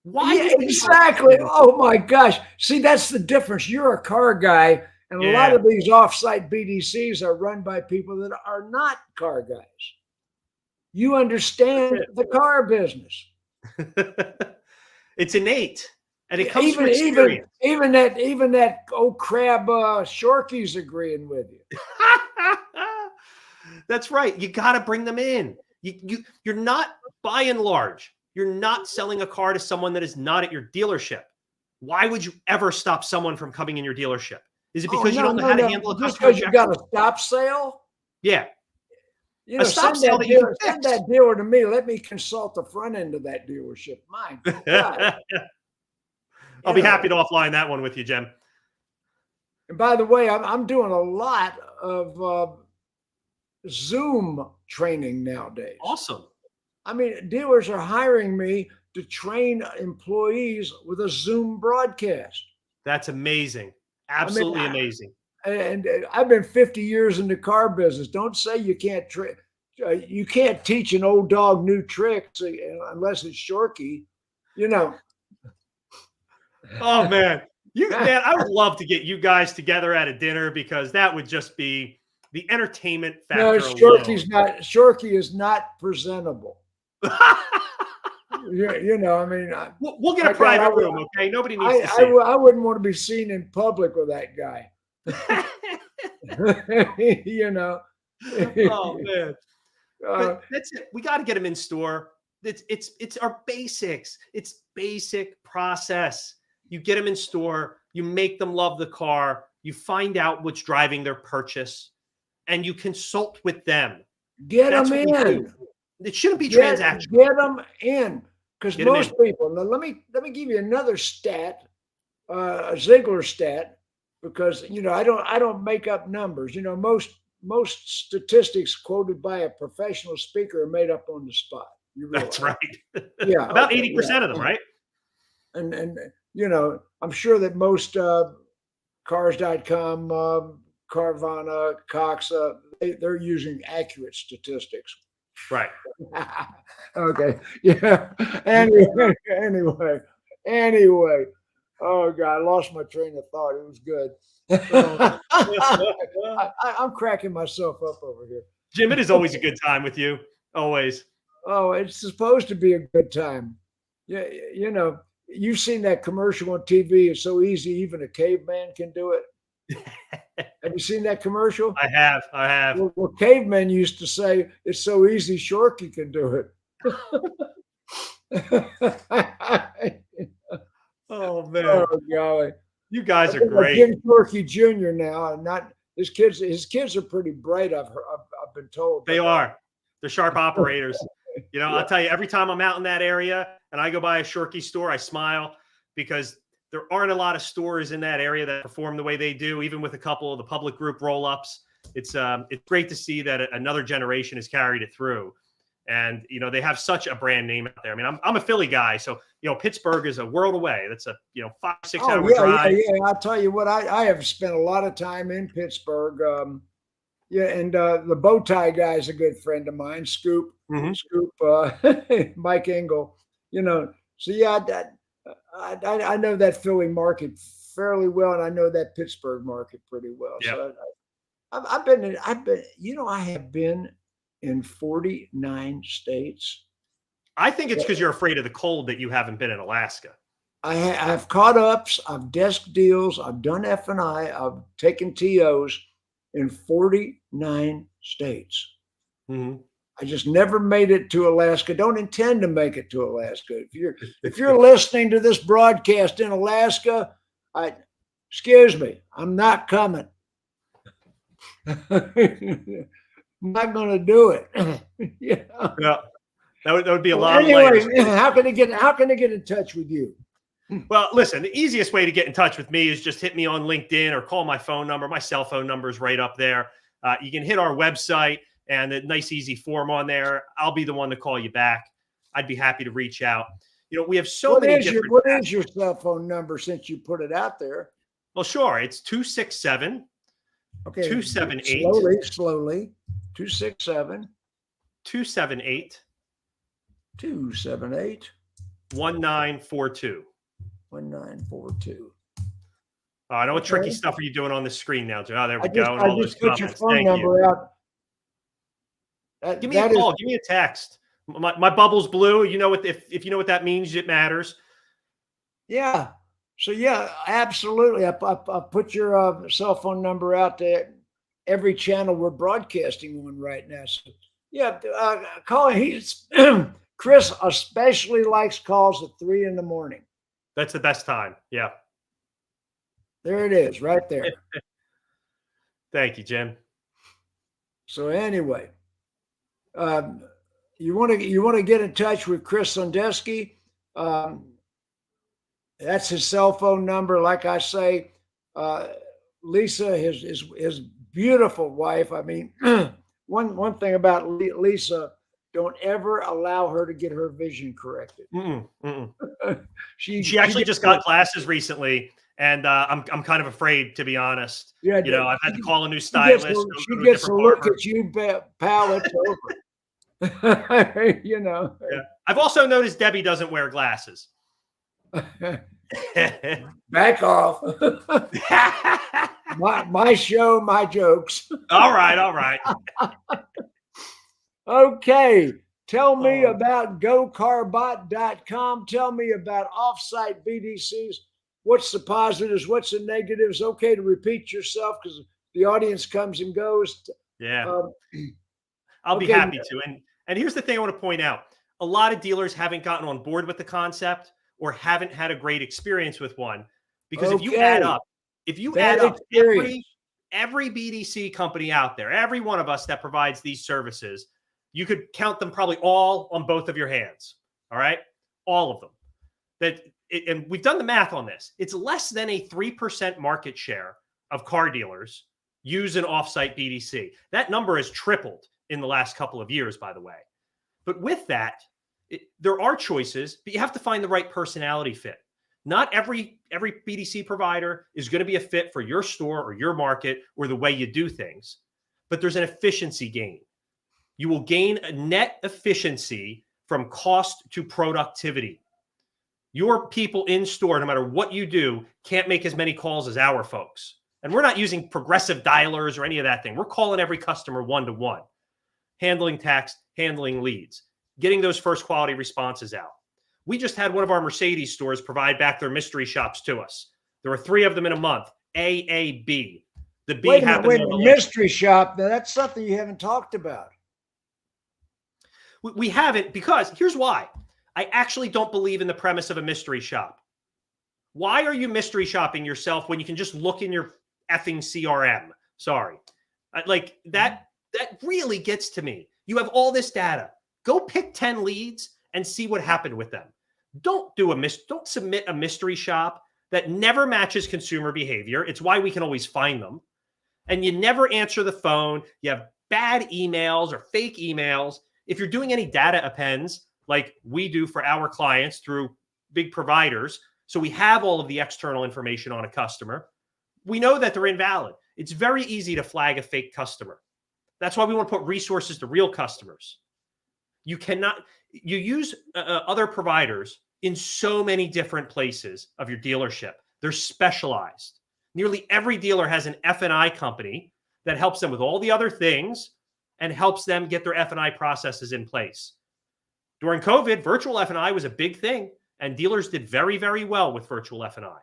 Why? Yeah, exactly. Oh my gosh. See, that's the difference. You're a car guy, and a lot of these offsite BDCs are run by people that are not car guys. You understand the car business. It's innate, and it comes from experience. Even that old crab Shorky's agreeing with you. That's right. You got to bring them in. You're not, by and large, you're not selling a car to someone that is not at your dealership. Why would you ever stop someone from coming in your dealership? Is it because you don't know how to handle a customer objection? Just because you got a stop sale? Yeah. You know, send that dealer to me. Let me consult the front end of that dealership. My God. I'll be happy to offline that one with you, Jim. And by the way, I'm doing a lot of Zoom training nowadays. Awesome. I mean, dealers are hiring me to train employees with a Zoom broadcast. That's amazing. Absolutely amazing. And I've been 50 years in the car business. Don't say you can't you can't teach an old dog new tricks unless it's Shorky, you know. Oh man, man, I would love to get you guys together at a dinner because that would just be the entertainment factor. No, Shorky is not presentable. You know, I mean, we'll get a private room, okay? Nobody needs to see. I wouldn't want to be seen in public with that guy. You know. Oh man, but that's it. We got to get him in store. It's our basics. It's basic process. You get them in store. You make them love the car. You find out what's driving their purchase, and you consult with them. Get them in. It shouldn't be transactional. Get them in, because most people. Now, let me give you another stat, a Ziegler stat, because I don't make up numbers. You know, most statistics quoted by a professional speaker are made up on the spot. That's right. Yeah, about 80% of them, right? And I'm sure that most Cars.com, Carvana, Cox, they're using accurate statistics. Right. Okay. Yeah. Anyway. Oh God, I lost my train of thought. It was good. I'm cracking myself up over here. Jim, it is always a good time with you. Always. Oh, it's supposed to be a good time. Yeah, you know, you've seen that commercial on TV. It's so easy, even a caveman can do it. Have you seen that commercial? I have. I have. Well, cavemen used to say, "It's so easy, Shorky can do it." Oh man. Oh golly. You guys I are think like great. Jim Shorky Jr. now, and not his kids. His kids are pretty bright. I've been told. They are. They're sharp operators. You know, Yeah. I'll tell you, every time I'm out in that area and I go by a Shorky store, I smile because there aren't a lot of stores in that area that perform the way they do, even with a couple of the public group roll-ups. It's great to see that another generation has carried it through. And, you know, they have such a brand name out there. I mean, I'm a Philly guy, so, you know, Pittsburgh is a world away. That's a, 5-6 hour drive. Yeah. I'll tell you what, I have spent a lot of time in Pittsburgh. And the bow tie guy is a good friend of mine, Scoop, Mike Engel. So yeah, I know that Philly market fairly well, and I know that Pittsburgh market pretty well. Yep. So I have been in 49 states. I think it's because you're afraid of the cold that you haven't been in Alaska. I've caught ups, I've desk deals, I've done F&I, I've taken TOs in 49 states. Mm-hmm. I just never made it to Alaska. Don't intend to make it to Alaska. If you're listening to this broadcast in Alaska, excuse me, I'm not coming. I'm not going to do it. Yeah, that would be a lot of layers. layers. How can I get in touch with you? Well, listen, the easiest way to get in touch with me is just hit me on LinkedIn or call my phone number. My cell phone number is right up there. You can hit our website and a nice, easy form on there. I'll be the one to call you back. I'd be happy to reach out. We have so many different. What is your cell phone number since you put it out there? Well, sure. It's 267. Okay. 278. Slowly. 267. 278. 278. 1942. 1942. I know what tricky stuff are you doing on the screen now, Joe? Oh, there we go. I just put your phone number out. Give me a call. Give me a text. My bubble's blue. You know what? If you know what that means, it matters. Yeah. So yeah, absolutely. I put your cell phone number out there. Every channel we're broadcasting on right now. So yeah, call. Chris especially likes calls at 3 a.m. That's the best time. Yeah. There it is, right there. Thank you, Jim. So anyway, you want to get in touch with Chris Sondesky. That's his cell phone number. Like I say, Lisa, his beautiful wife. I mean, one thing about Lisa, don't ever allow her to get her vision corrected. She actually just got glasses recently, and I'm kind of afraid, to be honest. Yeah, I've had to call a new stylist. She gets a look at you, pal. It's over. Yeah. I've also noticed Debbie doesn't wear glasses. Back off. my show, my jokes. All right. Okay. Tell me about gocarbot.com. Tell me about Offsite BDCs. What's the positives? What's the negatives? Okay to repeat yourself because the audience comes and goes. Yeah. I'll be happy to. And here's the thing I want to point out. A lot of dealers haven't gotten on board with the concept or haven't had a great experience with one. Because if you add up every BDC company out there, every one of us that provides these services, you could count them probably all on both of your hands. All right. All of them. And we've done the math on this. It's less than a 3% market share of car dealers use an offsite BDC. That number has tripled in the last couple of years, by the way. But with that, there are choices, but you have to find the right personality fit. Not every BDC provider is going to be a fit for your store or your market or the way you do things, but there's an efficiency gain. You will gain a net efficiency from cost to productivity. Your people in store, no matter what you do, can't make as many calls as our folks. And we're not using progressive dialers or any of that thing. We're calling every customer one-to-one, handling text, handling leads, getting those first quality responses out. We just had one of our Mercedes stores provide back their mystery shops to us. There were 3 of them in a month, AAB. The B Wait a happened minute, on the mystery shop. Now, that's something you haven't talked about. We haven't, because here's why. I actually don't believe in the premise of a mystery shop. Why are you mystery shopping yourself when you can just look in your effing CRM? Sorry. Like that really gets to me. You have all this data. Go pick 10 leads and see what happened with them. Don't submit a mystery shop that never matches consumer behavior. It's why we can always find them. And you never answer the phone. You have bad emails or fake emails. If you're doing any data appends, like we do for our clients through big providers, so we have all of the external information on a customer, we know that they're invalid. It's very easy to flag a fake customer. That's why we want to put resources to real customers. You use other providers in so many different places of your dealership. They're specialized. Nearly every dealer has an F&I company that helps them with all the other things and helps them get their F&I processes in place. During COVID, virtual F&I was a big thing, and dealers did very, very well with virtual F&I.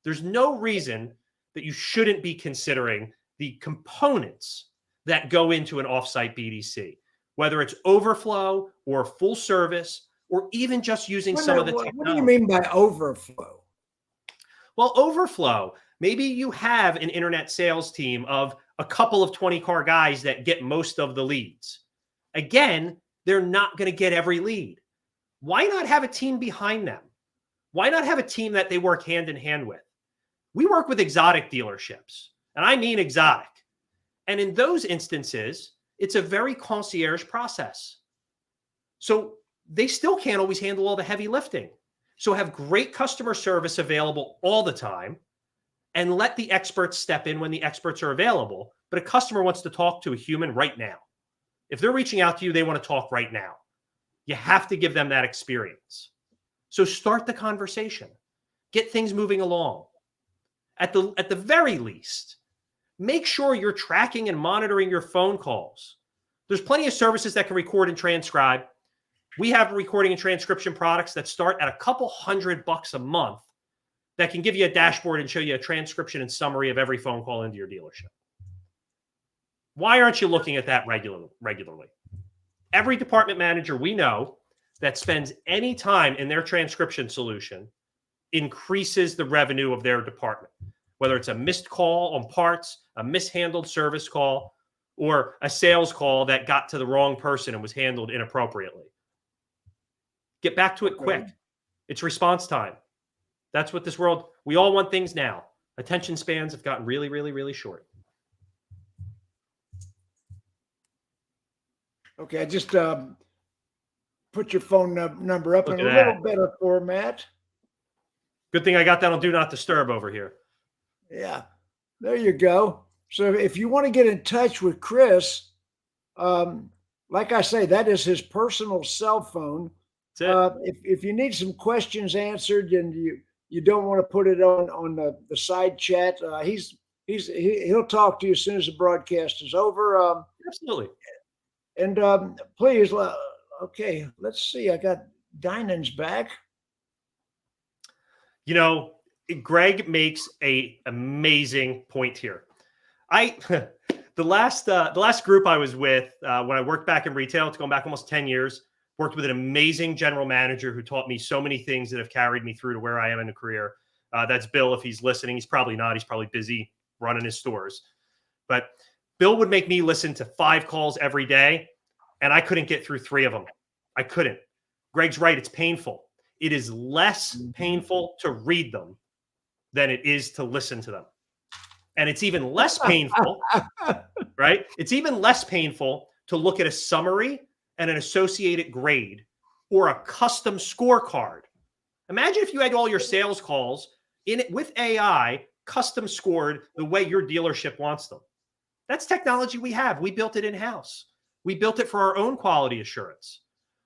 There's no reason that you shouldn't be considering the components that go into an offsite BDC, whether it's overflow or full service, or even just using some of the technology. What do you mean by overflow? Well, overflow, maybe you have an internet sales team of a couple of 20-car guys that get most of the leads. Again, they're not going to get every lead. Why not have a team behind them? Why not have a team that they work hand in hand with? We work with exotic dealerships, and I mean exotic. And in those instances, it's a very concierge process. So they still can't always handle all the heavy lifting. So have great customer service available all the time and let the experts step in when the experts are available. But a customer wants to talk to a human right now. If they're reaching out to you, they want to talk right now. You have to give them that experience. So start the conversation. Get things moving along. At the very least, make sure you're tracking and monitoring your phone calls. There's plenty of services that can record and transcribe. We have recording and transcription products that start at a couple $100 a month that can give you a dashboard and show you a transcription and summary of every phone call into your dealership. Why aren't you looking at that regularly? Every department manager we know that spends any time in their transcription solution increases the revenue of their department, whether it's a missed call on parts, a mishandled service call, or a sales call that got to the wrong person and was handled inappropriately. Get back to it quick. It's response time. That's what this world, we all want things now. Attention spans have gotten really, really, really short. Okay, I just put your phone number up in a little better format. Good thing I got that on Do Not Disturb over here. Yeah, there you go. So if you want to get in touch with Chris, like I say, that is his personal cell phone. If you need some questions answered and you don't want to put it on the side chat, he'll talk to you as soon as the broadcast is over. Absolutely. And please, okay, let's see. I got Dinan's back. You know, Greg makes an amazing point here. The last group I was with when I worked back in retail, it's going back almost 10 years, worked with an amazing general manager who taught me so many things that have carried me through to where I am in a career. That's Bill. If he's listening, he's probably not. He's probably busy running his stores. But Bill would make me listen to 5 calls every day, and I couldn't get through 3 of them. I couldn't. Greg's right. It's painful. It is less painful to read them than it is to listen to them. And it's even less painful, right? It's even less painful to look at a summary and an associated grade or a custom scorecard. Imagine if you had all your sales calls in it with AI custom scored the way your dealership wants them. That's technology we have. We built it in-house. We built it for our own quality assurance.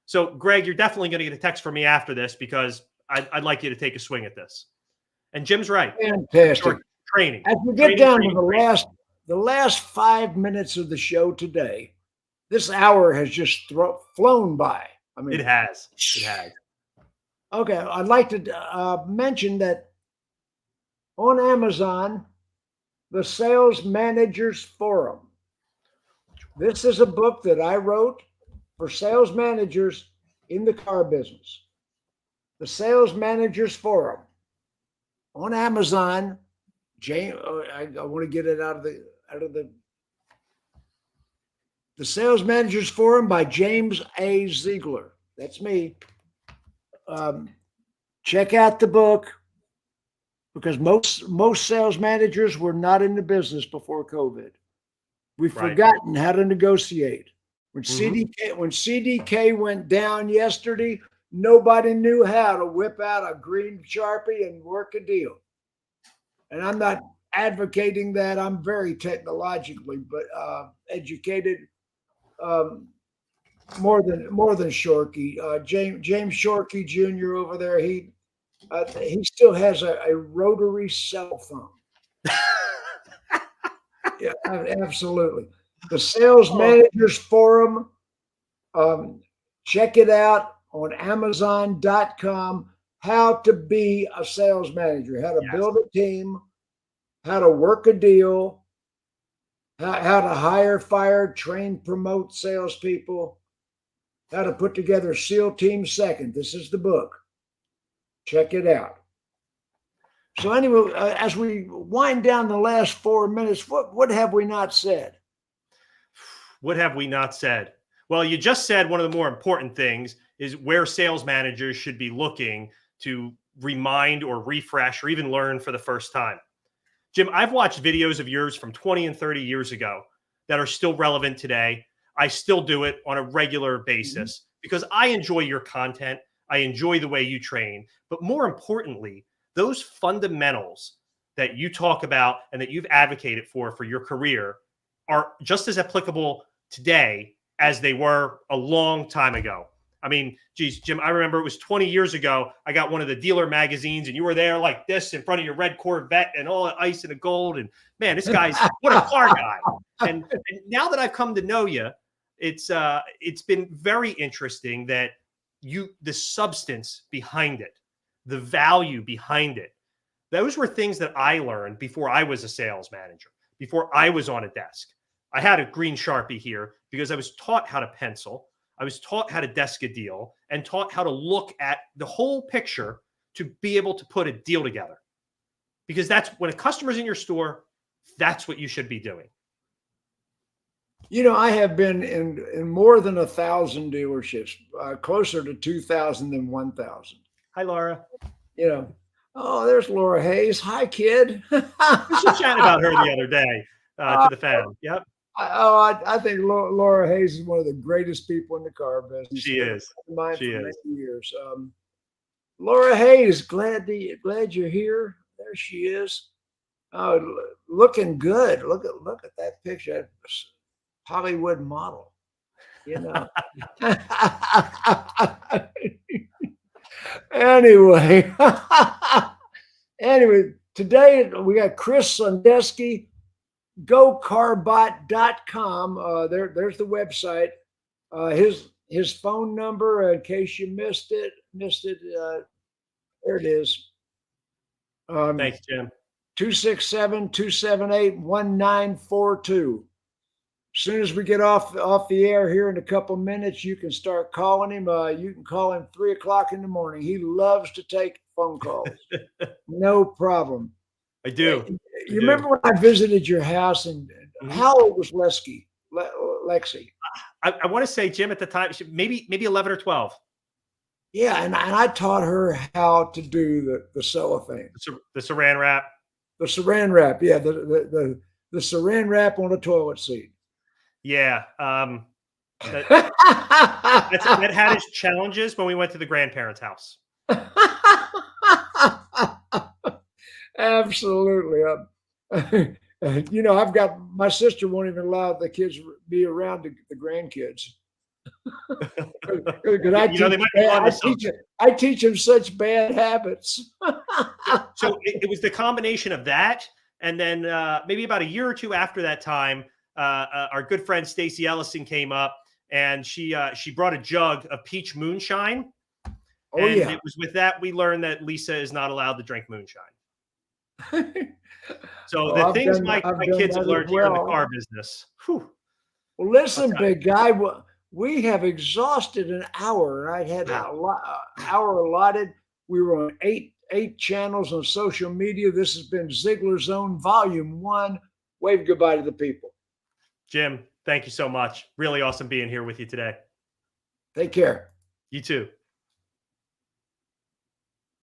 So, Greg, you're definitely going to get a text from me after this because I'd like you to take a swing at this. And Jim's right. Fantastic. Training. As we get down to the last 5 minutes of the show today, this hour has just flown by. I mean, it has. It has. Okay, I'd like to mention that on Amazon, the Sales Managers Forum. This is a book that I wrote for sales managers in the car business. The Sales Managers Forum on Amazon. James, I want to get it out of the Sales Managers Forum by James A. Ziegler. That's me. Check out the book because most sales managers were not in the business before COVID. We've forgotten how to negotiate. When CDK went down yesterday, nobody knew how to whip out a green Sharpie and work a deal. And I'm not advocating that. I'm very technologically but educated, more than Shorkey. James Shorkey Jr. over there, he still has a rotary cell phone. Yeah, absolutely. The Sales Managers Forum. Check it out on Amazon.com. How to be a sales manager, how to build a team, how to work a deal, how to hire, fire, train, promote salespeople, how to put together SEAL Team Second. This is the book. Check it out. So anyway, as we wind down the last 4 minutes, what have we not said? What have we not said? Well, you just said one of the more important things is where sales managers should be looking to remind or refresh or even learn for the first time. Jim, I've watched videos of yours from 20 and 30 years ago that are still relevant today. I still do it on a regular basis because I enjoy your content. I enjoy the way you train. But more importantly, those fundamentals that you talk about and that you've advocated for your career are just as applicable today as they were a long time ago. I mean, geez, Jim, I remember it was 20 years ago. I got one of the dealer magazines and you were there like this in front of your red Corvette and all the ice and the gold. And man, this guy's what a car guy. And now that I've come to know you, it's been very interesting that the substance behind it, the value behind it, those were things that I learned before I was a sales manager, before I was on a desk. I had a green Sharpie here because I was taught how to pencil. I was taught how to desk a deal and taught how to look at the whole picture to be able to put a deal together. Because that's when a customer's in your store, that's what you should be doing. You know, I have been in more than 1,000 dealerships, closer to 2,000 than 1,000. Hi, Laura. You know, oh, there's Laura Hayes. Hi, kid. We should chat about her the other day to the fan. Yep. I think Laura Hayes is one of the greatest people in the car business. She is. She is. Many years. Laura Hayes, glad you're here. There she is. Oh, looking good. Look at that picture. Hollywood model. You know. Anyway, today we got Chris Sondesky. GoCarbot.com. There's the website. His phone number, in case you missed it. There it is. Thanks, Jim. 267-278-1942. As soon as we get off the air here in a couple minutes, you can start calling him. You can call him 3 o'clock in the morning. He loves to take phone calls. No problem. I do. You remember when I visited your house and how old was Lexi? I want to say, Jim, at the time, maybe 11 or 12. Yeah, and I taught her how to do the cellophane. The saran wrap. The saran wrap, yeah, the saran wrap on a toilet seat. Yeah. That had its challenges when we went to the grandparents' house. Absolutely. And, you know, I've got, my sister won't even allow the kids be around the grandkids. Because I teach them such bad habits. So it was the combination of that. And then maybe about a year or two after that time, our good friend Stacey Ellison came up, and she brought a jug of peach moonshine. Oh, and yeah. It was with that we learned that Lisa is not allowed to drink moonshine. So the things my kids have learned here in the car business. Whew. Well, listen, big guy, we have exhausted an hour. I had an hour allotted. We were on eight channels on social media. This has been Ziegler Zone Volume 1. Wave goodbye to the people. Jim, thank you so much. Really awesome being here with you today. Take care. You too.